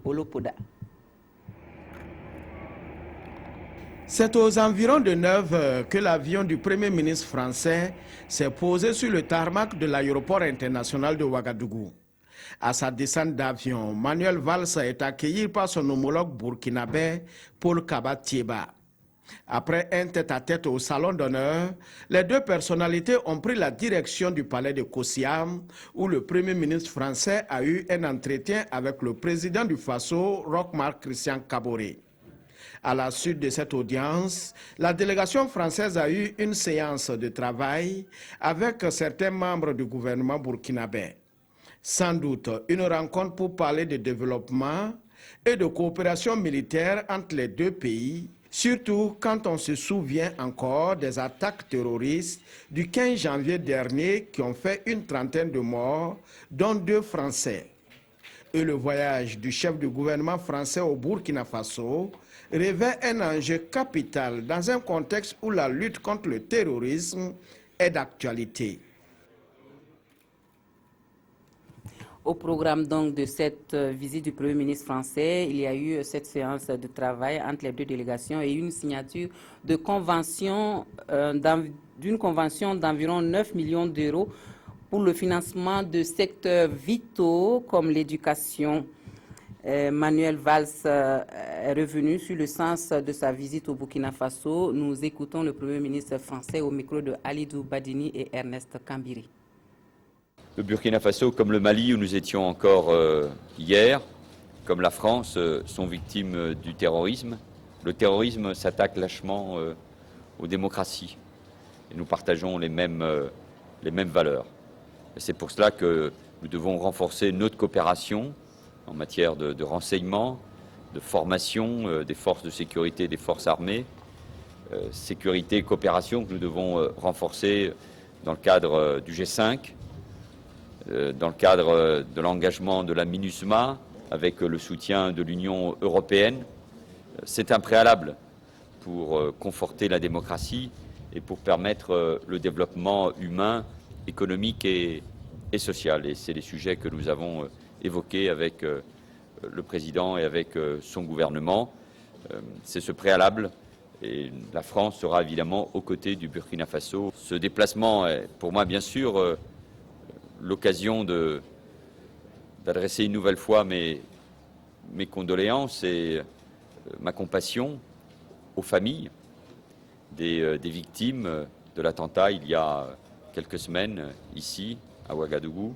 Olopoda. C'est aux environs de 9 heures que l'avion du Premier ministre français s'est posé sur le tarmac de l'aéroport international de Ouagadougou. À sa descente d'avion, Manuel Valls est accueilli par son homologue burkinabé Paul Kaba-Thiéba. Après un tête-à-tête au salon d'honneur, les deux personnalités ont pris la direction du palais de Kosiam, où le Premier ministre français a eu un entretien avec le président du Faso, Roch-Marc Christian Kaboré. À la suite de cette audience, la délégation française a eu une séance de travail avec certains membres du gouvernement burkinabé. Sans doute une rencontre pour parler de développement et de coopération militaire entre les deux pays, surtout quand on se souvient encore des attaques terroristes du 15 janvier dernier qui ont fait une trentaine de morts, dont 2 Français. Et le voyage du chef du gouvernement français au Burkina Faso revêt un enjeu capital dans un contexte où la lutte contre le terrorisme est d'actualité. Au programme donc de cette visite du Premier ministre français, il y a eu cette séance de travail entre les deux délégations et une signature de convention, d'une convention d'environ 9 millions d'euros pour le financement de secteurs vitaux comme l'éducation. Manuel Valls est revenu sur le sens de sa visite au Burkina Faso. Nous écoutons le Premier ministre français au micro de Alidou Badini et Ernest Kambiri. Le Burkina Faso, comme le Mali, où nous étions encore hier, comme la France, sont victimes du terrorisme. Le terrorisme s'attaque lâchement aux démocraties. Et nous partageons les mêmes valeurs. C'est pour cela que nous devons renforcer notre coopération en matière de renseignement, de formation des forces de sécurité, des forces armées. Sécurité et coopération que nous devons renforcer dans le cadre du G5, dans le cadre de l'engagement de la MINUSMA, avec le soutien de l'Union européenne. C'est un préalable pour conforter la démocratie et pour permettre le développement humain, économique et social. Et c'est les sujets que nous avons évoqués avec le président et avec son gouvernement. C'est ce préalable et la France sera évidemment aux côtés du Burkina Faso. Ce déplacement est pour moi bien sûr l'occasion d'adresser une nouvelle fois mes condoléances et ma compassion aux familles des victimes de l'attentat il y a quelques semaines ici à Ouagadougou.